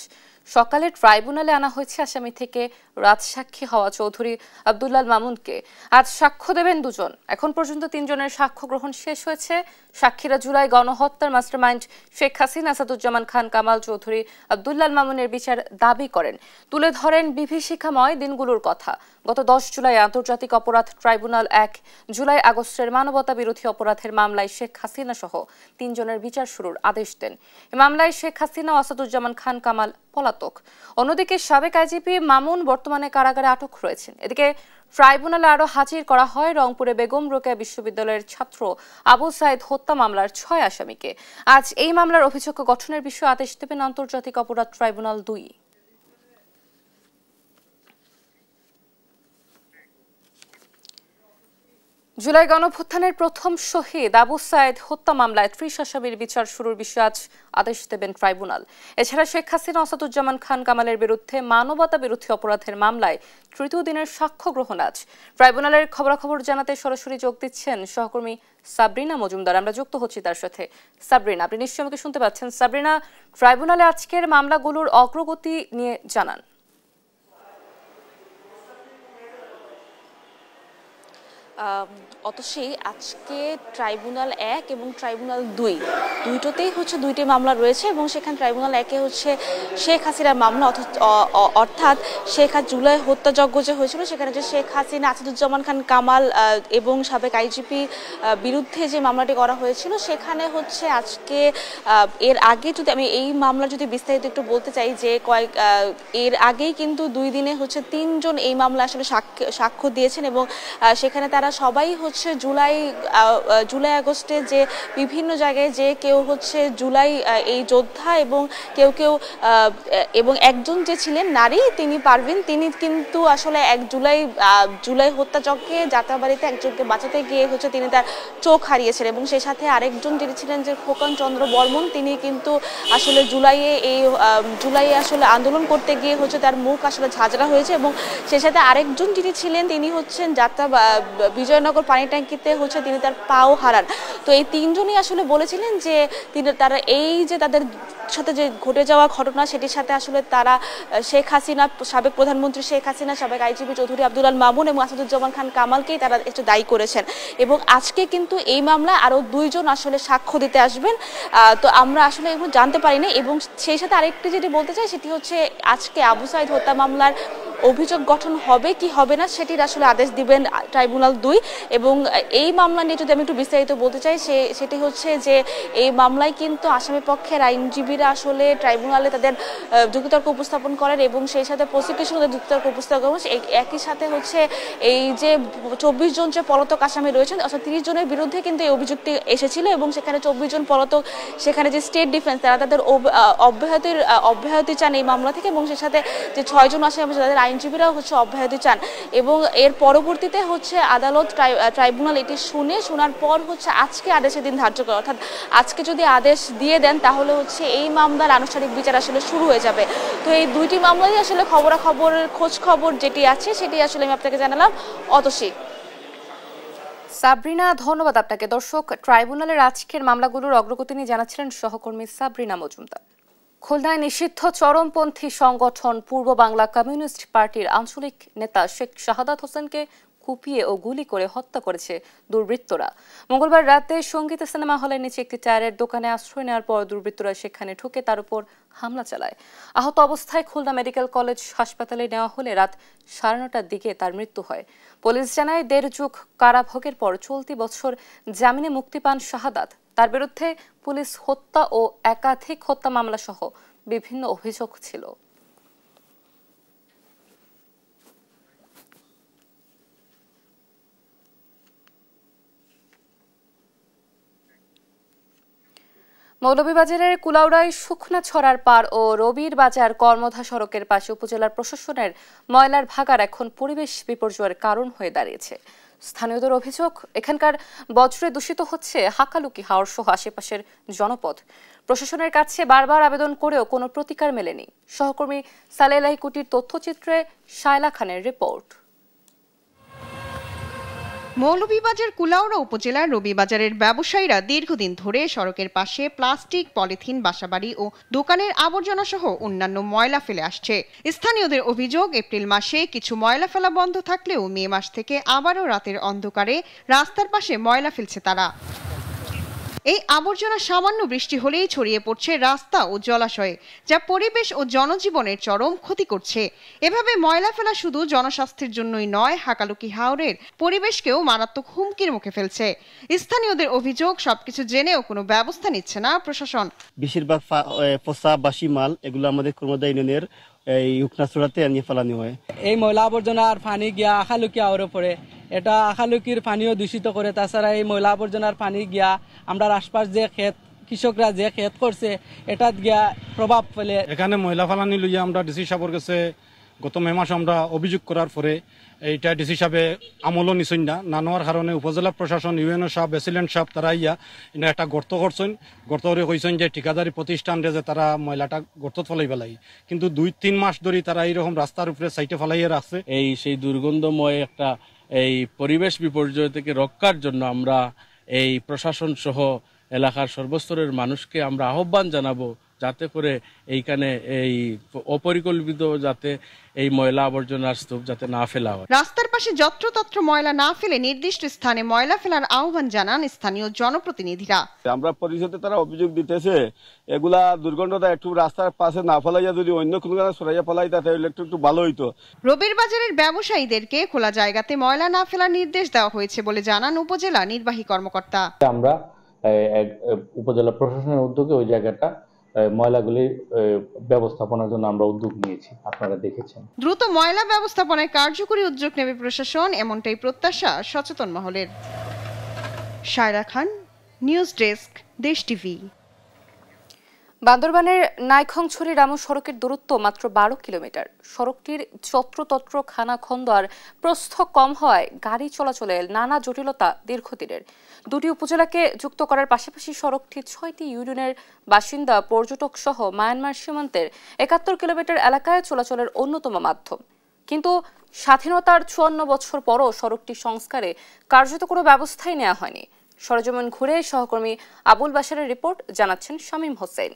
সকালে ট্রাইব্যুনালে আনা হয়েছে। আসামি থেকে রাজসাক্ষী হওয়া চৌধুরী আব্দুল্লাল মামুনকে আজ সাক্ষ্য দেবেন 2 জন। এখন পর্যন্ত 3 জনের সাক্ষ্য গ্রহণ শেষ হয়েছে। সাক্ষীরা জুলাই গণহত্যার মাস্টারমাইন্ড শেখ হাসিনা আসাদুজ্জামান খান কামাল চৌধুরী আব্দুল্লাল মামুনের বিচার দাবি করেন। তুলে ধরেন বিভীষিকাময় দিনগুলোর কথা। গত 10 জুলাই আন্তর্জাতিক অপরাধ ট্রাইব্যুনাল 1 জুলাই আগস্টের মানবতা বিরোধী অপরাধের মামলায় শেখ হাসিনা সহ 3 জনের বিচার শুরুর আদেশ দেন। এই মামলায় শেখ হাসিনা ও আসাদুজ্জামান খান কামাল পলাতক। অন্যদিকে সাবেক আইজিপি মামুন বর্তমানে কারাগারে আটক রয়েছেন। এদিকে ট্রাইব্যুনালে আরো হাজির করা হয় রংপুরে বেগম রোকেয়া বিশ্ববিদ্যালয়ের ছাত্র আবু সাইদ হত্যা মামলার 6 আসামিকে। আজ এই মামলার অভিযোগ গঠনের বিষয়ে আদেশ দেবেন আন্তর্জাতিক অপরাধ ট্রাইব্যুনাল 2। জুলাই গণঅভ্যুত্থানের প্রথম শহীদ আবু সাইদ হত্যা মামলায় 30 আসামির বিচার শুরুর বিষয়ে আজ আদেশ দেবেন ট্রাইব্যুনাল। এছাড়া শেখ হাসিনা আসাদুজ্জামান খান কামালের বিরুদ্ধে মানবতা বিরোধী অপরাধের মামলায় তৃতীয় দিনের সাক্ষ্য গ্রহণ আজ। ট্রাইব্যুনালের খবরাখবর জানাতে সরাসরি যোগ দিচ্ছেন সহকর্মী সাবরিনা মজুমদার। আমরা যুক্ত হচ্ছি তার সাথে। সাবরিনা, আপনি নিশ্চয়ই আমাকে শুনতে পাচ্ছেন। সাবরিনা, ট্রাইব্যুনালে আজকের মামলাগুলোর অগ্রগতি নিয়ে জানান। অতসী আজকে ট্রাইব্যুনাল 1 এবং ট্রাইব্যুনাল 2 দুইটাতেই হচ্ছে দুইটি মামলা রয়েছে এবং সেখানে ট্রাইব্যুনাল 1-এ হচ্ছে শেখ হাসিনার মামলা, অর্থাৎ জুলাই হত্যাযজ্ঞ যে হয়েছিল সেখানে যে শেখ হাসিনা, আসাদুজ্জামান খান কামাল এবং সাবেক আইজিপি বিরুদ্ধে যে মামলাটি করা হয়েছিল সেখানে হচ্ছে আজকে এর আগে যদি আমি এই মামলা যদি বিস্তারিত একটু বলতে চাই যে এর আগেই কিন্তু 2 দিনে হচ্ছে 3 জন এই মামলা আসলে সাক্ষ্য দিয়েছেন এবং সেখানে তারা সবাই হচ্ছে জুলাই আগস্টে যে বিভিন্ন জায়গায় যে কেউ হচ্ছে জুলাই এই যোদ্ধা এবং কেউ এবং একজন যে ছিলেন নারী তিনি পারভিন, তিনি কিন্তু আসলে জুলাই হত্যাযজ্ঞে যাত্রাবাড়িতে একজনকে বাঁচাতে গিয়ে হচ্ছে তিনি তার চোখ হারিয়েছেন এবং সেই সাথে আরেকজন যিনি ছিলেন যে খোকন চন্দ্র বর্মন, তিনি কিন্তু আসলে জুলাইয়ে আসলে আন্দোলন করতে গিয়ে হচ্ছে তার মুখ আসলে ঝাঁঝরা হয়েছে এবং সেই সাথে আরেকজন যিনি ছিলেন তিনি হচ্ছেন বিজয়নগর পানি ট্যাঙ্কিতে হচ্ছে তিনি তার পাও হারান। তো এই 3 জনই আসলে বলেছিলেন যে তারা এই যে তাদের সাথে যে ঘটে যাওয়া ঘটনা সেটির সাথে আসলে তারা শেখ হাসিনা, সাবেক প্রধানমন্ত্রী শেখ হাসিনা, সাবেক আইজিপি চৌধুরী আব্দুল আল মামুন এবং আসাদুজ্জামান খান কামালকেই তারা একটু দায়ী করেছেন এবং আজকে কিন্তু এই মামলায় আরো 2 জন আসলে সাক্ষ্য দিতে আসবেন। তো আমরা আসলে এগুলো জানতে পারি না এবং সেই সাথে আরেকটি যেটি বলতে চাই সেটি হচ্ছে আজকে আবু সাইদ হত্যা মামলার অভিযোগ গঠন হবে কি হবে না সেটির আসলে আদেশ দিবেন ট্রাইব্যুনাল 2 এবং এই মামলা নিয়ে যদি আমি একটু বিস্তারিত বলতে চাই সেটি হচ্ছে যে এই মামলায় কিন্তু আসামি পক্ষের আইনজীবীরা আসলে ট্রাইব্যুনালে তাদের যুক্তিতর্ক উপস্থাপন করেন এবং সেই সাথে প্রসিকিউশন তাদের যুক্তিতর্ক উপস্থাপন করেন। একই সাথে হচ্ছে এই যে 24 জন যে পলাতক আসামি রয়েছেন অর্থাৎ 30 জনের বিরুদ্ধে কিন্তু এই অভিযোগটি এসেছিল এবং সেখানে 24 জন পলাতক, সেখানে যে স্টেট ডিফেন্স তারা তাদের অব্যাহতি চান এই মামলা থেকে এবং সেই সাথে যে 6 জন আসামি তাদের আইনজীবীরাও হচ্ছে অব্যাহতি চান এবং এর পরবর্তীতে হচ্ছে আদালত ট্রাইব্যুনাল এটি শোনার পর হচ্ছে আজকে আদেশের দিন ধার্য করে, অর্থাৎ আজকে যদি আদেশ দিয়ে দেন তাহলে হচ্ছে এই মামলার আনুষ্ঠানিক বিচার আসলে শুরু হয়ে যাবে। তো এই 2টি মামলাই আসলে খবরাখবরের খোঁজ খবর যেটি আছে সেটি আসলে আমি আপনাকে জানালাম। অতসী। সাবরিনা, ধন্যবাদ আপনাকে। দর্শক, ট্রাইব্যুনালের আজকের মামলাগুলোর অগ্রগতি নিয়ে জানাচ্ছিলেন সহকর্মী সাবরিনা মজুমদার। খুলনায় নিষিদ্ধ চরমপন্থী সংগঠন পূর্ব বাংলা কমিউনিস্ট পার্টির আঞ্চলিক নেতা শেখ শাহাদাত হোসেনকে কুপিয়ে ও গুলি করে হত্যা করেছে দুর্বৃত্তরা। মঙ্গলবার রাতে সঙ্গীত সিনেমা হলের নিচে একটি টায়ারের দোকানে আশ্রয় নেওয়ার পর দুর্বৃত্তরা সেখানে ঢুকে তার উপর হামলা চালায়। আহত অবস্থায় খুলনা মেডিকেল কলেজ হাসপাতালে নেওয়া হলে রাত 9:30টার দিকে তার মৃত্যু হয়। পুলিশ জানায় 1.5 যুগ কারাভোগের পর চলতি বছর জামিনে মুক্তি পান শাহাদাত। তার বিরুদ্ধে পুলিশ হত্যা ও একাধিক হত্যা মামলা সহ বিভিন্ন অভিযোগ ছিল। মৌলভীবাজারের কুলাউড়ায় শুকনা ছড়ার পার ও রবির বাজার কর্মধা সড়কের পাশে উপজেলার প্রশাসনের ময়লার ভাগাড় এখন পরিবেশ বিপর্যয়ের কারণ হয়ে দাঁড়িয়েছে। স্থানীয়দের অভিযোগ, এখানকার বজ্রে দূষিত হচ্ছে হাকালুকি হাওর সহ আশেপাশের জনপদ। প্রশাসনের কাছে বারবার আবেদন করেও কোনো প্রতিকার মেলেনি। সহকর্মী সালেহ কুটির তথ্যচিত্রে শায়লা খানের রিপোর্ট। মৌলভীবাজার কুলাউড়া উপজেলার রবিবাজারের ব্যবসায়ীরা দীর্ঘদিন ধরে সড়কের পাশে প্লাস্টিক, পলিথিন, বাসাবাড়ি ও দোকানের আবর্জনা সহ অন্যান্য ময়লা ফেলে আসছে। স্থানীয়দের অভিযোগ, এপ্রিল মাসে কিছু ময়লা ফেলা বন্ধ থাকলেও মে মাস থেকে আবারও রাতের অন্ধকারে রাস্তার পাশে ময়লা ফেলছে তারা। এই আবর্জনা সামান্য বৃষ্টি হলেই ছড়িয়ে পড়ছে রাস্তা ও জলাশয়ে, যা পরিবেশ ও জনজীবনের চরম ক্ষতি করছে। এভাবে ময়লা ফেলা শুধু জনস্বাস্থ্যের জন্যই নয়, হাকালুকি হাওরের পরিবেশকেও মারাত্মক হুমকির মুখে ফেলছে। স্থানীয়দের অভিযোগ, সবকিছু জেনেও কোনো ব্যবস্থা নিচ্ছে না প্রশাসন। বেশিরভাগ পচা বাসি মাল এগুলো আমাদের কুর্মদা ইউনিয়নের এই উকনাছড়াতে নিয়ে ফেলানো হয়। এই ময়লা আবর্জনার পানি গিয়া আখালুকি হাওরে পড়ে, এটা আখালুকির পানিও দূষিত করে। তাছাড়া এই ময়লা আবর্জনার পানি গিয়া আমরা আশপাশ যে ক্ষেত, কৃষকরা যে ক্ষেত করছে এটাত গিয়া প্রভাব ফেলে। এখানে ময়লা ফালানি লইয়া আমরা ডিসি সাহেবের কাছে গত মে মাসে আমরা অভিযোগ করার পরে এইটা ডিসি সাহেবে আমলও নিছেন না নেওয়ার কারণে উপজেলা প্রশাসন, ইউএনও সাহেব, প্রেসিডেন্ট সাহেব তারা ইয়া এটা একটা গর্ত করছেন। গর্ত করে কইছেন যে ঠিকাদারি প্রতিষ্ঠান যে তারা ময়লাটা গর্ত ফেলাই ফেলাই, কিন্তু 2-3 মাস ধরে তারা এইরকম রাস্তার উপরে সাইটে ফেলাইয়ে রাখছে। সেই দুর্গন্ধময় একটা এই পরিবেশ বিপর্যয় থেকে রক্ষার জন্য আমরা এই প্রশাসন সহ এলাকার সর্বস্তরের মানুষকে আমরা আহ্বান জানাবো যাতে করে এইখানে এই অপরিকল্পিত যাতে এই ময়লা আবর্জনার স্তূপ যাতে না ফেলা হয়। রাস্তার পাশে যত্রতত্র ময়লা না ফেলে নির্দিষ্ট স্থানে ময়লা ফেলার আহ্বান জানান স্থানীয় জনপ্রতিনিধিরা। আমরা পরিষদে তারা অভিযোগ দিতেছে এগুলা দুর্গন্ধটা একটু রাস্তার পাশে না ফেলাইয়া যদি অন্য কোনো জায়গায় সরাইয়া ফেলাই তাহলে একটু ভালো হইতো। রবির বাজারের ব্যবসায়ীদেরকে খোলা জায়গাতে ময়লা না ফেলার নির্দেশ দেওয়া হয়েছে বলে জানান উপজেলা নির্বাহী কর্মকর্তা। আমরা উপজেলা প্রশাসনের উদ্যোগে ওই জায়গাটা ময়লাগুলি ব্যবস্থাপনার জন্য আমরা উদ্যোগ নিয়েছি, আপনারা দেখেছেন। দ্রুত ময়লা ব্যবস্থাপনায় কার্যকরী উদ্যোগ নেবে প্রশাসন, এমনটাই প্রত্যাশা সচেতন মহলের। শায়রা খান, নিউজ ডেস্ক, দেশ টিভি। বান্দরবানের নাইখংছড়ি রামু সড়কের দূরত্ব মাত্র 12 কিলোমিটার। সড়কটির যত্রতত্র খানাখন্দ আর প্রস্থ কম হওয়ায় গাড়ি চলাচলে নানা জটিলতা দীর্ঘদিনের। দুটি উপজেলাকে যুক্ত করার পাশাপাশি সড়কটি 6টি ইউনিয়নের বাসিন্দা, পর্যটক সহ মায়ানমার সীমান্তের 71 কিলোমিটার এলাকায় চলাচলের অন্যতম মাধ্যম। কিন্তু স্বাধীনতার 54 বছর পরও সড়কটি সংস্কারে কার্যত কোনো ব্যবস্থাই নেওয়া হয়নি। সরেজমিন ঘুরে সহকর্মী আবুল বাশারের রিপোর্ট, জানাচ্ছেন শামীম হোসেন।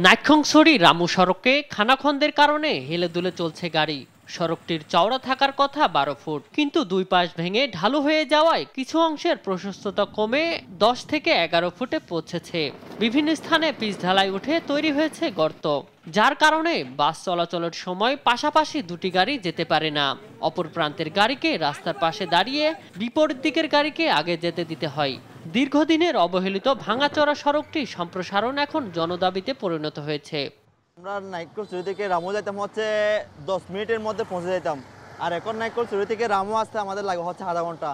নাইখংছড়ি রামু সড়কে খানাখন্দের কারণে হেলে দুলে চলছে গাড়ি। সড়কটির চওড়া থাকার কথা 12 ফুট, কিন্তু দুই পাশ ভেঙে ঢালু হয়ে যাওয়ায় কিছু অংশের প্রশস্ততা কমে 10 থেকে 11 ফুটে পৌঁছেছে। বিভিন্ন স্থানে পিচ ঢালাই উঠে তৈরি হয়েছে গর্ত, যার কারণে বাস চলাচলের সময় পাশাপাশি দুটি গাড়ি যেতে পারে না। অপর প্রান্তের গাড়িকে রাস্তার পাশে দাঁড়িয়ে বিপরীত দিকের গাড়িকে আগে যেতে দিতে হয়। দীর্ঘদিনের অবহেলিত ভাঙাচোরা সড়কটি সম্প্রসারণ এখন জনদাবিতে পরিণত হয়েছে। আমরা নাইকলছড়ি থেকে রামু যাইতাম হচ্ছে 10 মিনিটের মধ্যে পৌঁছে যেতাম, আর এখন নাইকলছড়ি থেকে রামু আসতে আমাদের লাগে হচ্ছে আধা ঘন্টা।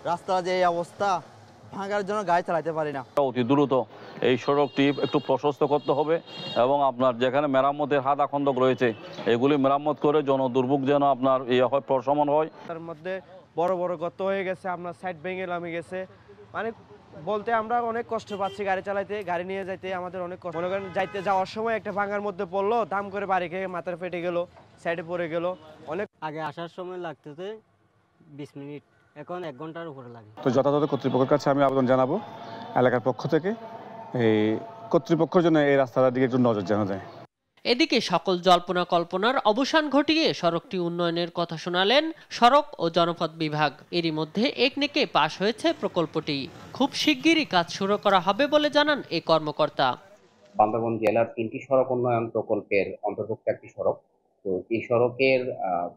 রাস্তার যে অবস্থা, ভাঙার জন্য গাড়ি চালাতে পারি না। অতি দ্রুত এই সড়কটি একটু প্রশস্ত করতে হবে এবং আপনার যেখানে মেরামতের হাদা খন্দক রয়েছে এগুলি মেরামত করে জনদুর্ভোগ যেন আপনার প্রশমন হয়। তার মধ্যে বড় বড় গর্ত হয়ে গেছে, আপনার সাইড ভেঙে নামে গেছে, মানে বলতে আমরা অনেক কষ্ট পাচ্ছি গাড়ি চালাইতে, গাড়ি নিয়ে যাইতে আমাদের অনেক কষ্ট। মনে করেন যাইতে যাওয়ার সময় একটা ভাঙার মধ্যে পড়লো, দাম করে বাড়ি খেয়ে মাথার ফেটে গেল, সাইডে পড়ে গেল। অনেক আগে আসার সময় লাগতেছে 20 মিনিট, এখন 1 ঘন্টার উপরে লাগে। তো যথাযথ কর্তৃপক্ষের কাছে আমি আবেদন জানাবো এলাকার পক্ষ থেকে এই কর্তৃপক্ষের জন্য এই রাস্তাটার দিকে একটু নজর জানা যায়। এদিকে সকল জল্পনা কল্পনার অবসান ঘটিয়ে সড়কটি উন্নয়নের কথা শোনালেন সড়ক ও জনপথ বিভাগ। এরই মধ্যে একনেকে পাশ হয়েছে প্রকল্পটি। খুব শিগগিরই কাজ শুরু করা হবে বলে জানান এই কর্মকর্তা। বান্দরবান জেলার 3টি সড়ক উন্নয়ন প্রকল্পের অন্তর্ভুক্ত একটি সড়ক। তো এই সড়কের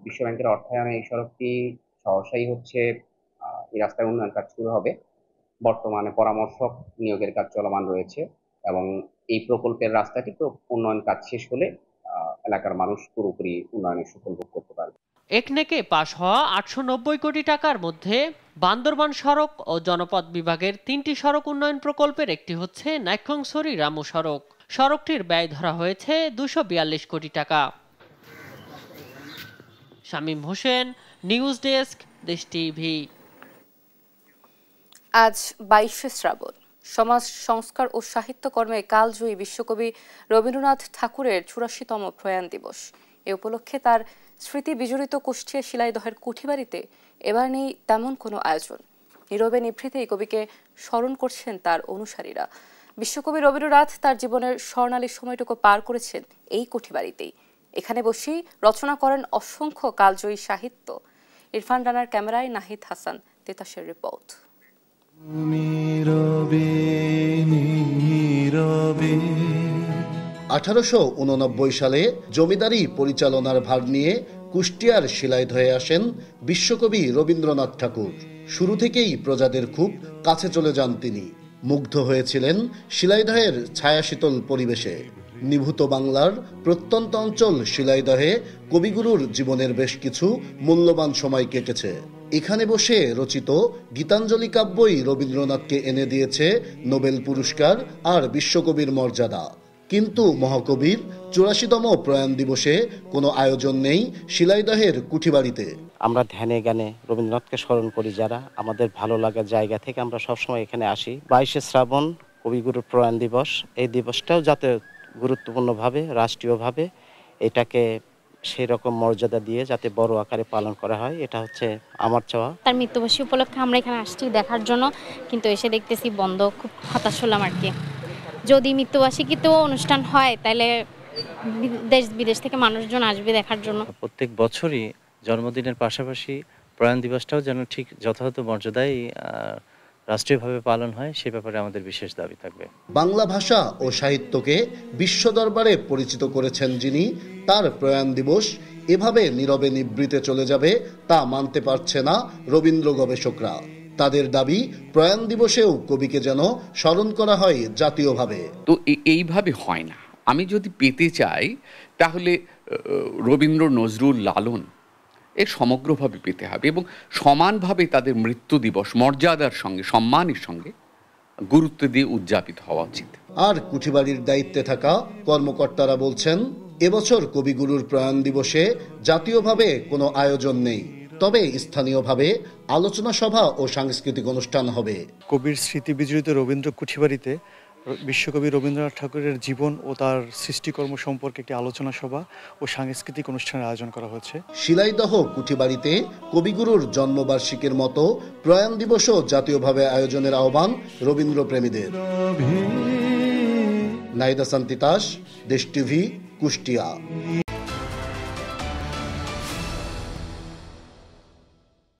বিশ্ব ব্যাংকের অর্থায়নে এই সড়কটি সহসাই হচ্ছে এই রাস্তার উন্নয়ন কাজ শুরু হবে। বর্তমানে পরামর্শক নিয়োগের কাজ চলমান রয়েছে এবং এই প্রকল্পের রাস্তাটি উন্নয়ন কাজ শেষ হলে এলাকার মানুষ পুরোপুরি উন্নয়নের সুফল ভোগ করতে পারবে। একনেকে পাশ হওয়া 890 কোটি টাকার মধ্যে বান্দরবান সড়ক ও জনপথ বিভাগের 3টি সড়ক উন্নয়ন প্রকল্পের একটি হচ্ছে নাইখংছড়ি রামু সড়ক। সড়কটির ব্যয় ধরা হয়েছে 242 কোটি টাকা। শামীম হোসেন, নিউজ ডেস্ক, দেশ টিভি। আজ 22শে শ্রাবণ, সমাজ সংস্কার ও সাহিত্যকর্মে কালজয়ী বিশ্বকবি রবীন্দ্রনাথ ঠাকুরের 84তম প্রয়াণ দিবস। এ উপলক্ষে তার স্মৃতি বিজড়িত কুষ্টিয়া শিলাইদহের কুঠিবাড়িতে এবার নেই তেমন কোনো আয়োজন। নীরবে নিভৃতে এই কবিকে স্মরণ করছেন তার অনুসারীরা। বিশ্বকবি রবীন্দ্রনাথ তার জীবনের স্বর্ণালী সময়টুকু পার করেছেন এই কুঠিবাড়িতেই। এখানে বসেই রচনা করেন অসংখ্য কালজয়ী সাহিত্য। ইরফান রানার ক্যামেরায় নাহিদ হাসান, তেতাসের রিপোর্ট। 1889 সালে জমিদারি পরিচালনার ভার নিয়ে কুষ্টিয়ার শিলাইদহে আসেন বিশ্বকবি রবীন্দ্রনাথ ঠাকুর। শুরু থেকেই প্রজাদের খুব কাছে চলে যান তিনি। মুগ্ধ হয়েছিলেন শিলাইদহের ছায়াশীতল পরিবেশে। নিভৃত বাংলার প্রত্যন্ত অঞ্চল শিলাইদহে কবিগুরুর জীবনের বেশ কিছু মূল্যবান সময় কেটেছে। এখানে বসে রচিত গীতাঞ্জলি কাব্যই রবীন্দ্রনাথকে এনে দিয়েছে নোবেল পুরস্কার আর বিশ্বকবির মর্যাদা। কিন্তু মহাকবির 84তম প্রয়াণ দিবসে কোনো আয়োজন নেই শিলাইদহের কুঠিবাড়িতে। আমরা ধ্যানে জ্ঞানে রবীন্দ্রনাথকে স্মরণ করি যারা, আমাদের ভালো লাগার জায়গা থেকে আমরা সবসময় এখানে আসি। 22শে শ্রাবণ কবিগুরুর প্রয়াণ দিবস, এই দিবসটাও যাতে গুরুত্বপূর্ণভাবে রাষ্ট্রীয়ভাবে এটাকে সেই রকম মর্যাদা দিয়ে যাতে বড় আকারে পালন করা হয়, এটা হচ্ছে আমার চাওয়া। তার মৃত্যুবার্ষিকী উপলক্ষে আমরা এখানে আসছি দেখার জন্য, কিন্তু এসে দেখতেছি বন্ধ। খুব হতাশ হলাম আর কি। যদি মৃত্যুবার্ষিকীতেও অনুষ্ঠান হয় তাহলে দেশ বিদেশ থেকে মানুষজন আসবে দেখার জন্য। প্রত্যেক বছরই জন্মদিনের পাশাপাশি প্রয়াণ দিবসটাও যেন ঠিক যথাযথ মর্যাদায় রাষ্ট্রীয়ভাবে পালন হয়, সে ব্যাপারে আমাদের বিশেষ দাবি থাকবে। বাংলা ভাষা ও সাহিত্যকে বিশ্ব দরবারে পরিচিত করেছেন যিনি, তার প্রয়াণ দিবস এভাবে নীরবে নিবৃতে চলে যাবে তা মানতে পারছে না রবীন্দ্র গবেষকরা। তাদের দাবি প্রয়াণ দিবসেও কবিকে যেন স্মরণ করা হয় জাতীয়ভাবে। তো এইভাবে হয় না। আমি যদি পেতে চাই তাহলে রবীন্দ্র, নজরুল, লালন এর সমগ্রভাবে পেতে হবে এবং সমানভাবে তাদের মৃত্যু দিবস মর্যাদার সঙ্গে, সম্মানের সঙ্গে গুরুত্ব দিয়ে উদযাপিত হওয়া উচিত। আর কুঠিবাড়ির দায়িত্বে থাকা কর্মকর্তারা বলছেন, এবছর কবিগুরুর প্রয়াণ দিবসে জাতীয়ভাবে কোনো আয়োজন নেই, তবে স্থানীয়ভাবে আলোচনা সভা ও সাংস্কৃতিক অনুষ্ঠান হবে। কবির স্মৃতি বিজড়িত রবীন্দ্র কুঠিবাড়িতে বিশ্বকবি রবীন্দ্রনাথ ঠাকুরের জীবন ও তার সৃষ্টিকর্ম সম্পর্কে একটি আলোচনা সভা ও সাংস্কৃতিক অনুষ্ঠানের আয়োজন করা হয়েছে। শিলাইদহ কুঠিবাড়িতে কবিগুরুর জন্মবার্ষিকীর মতো প্রয়াণ দিবসও জাতীয়ভাবে আয়োজনের আহ্বান রবীন্দ্র প্রেমীদের। নাইদা সান্তিতাস, দেশ টিভি, কুষ্টিয়া।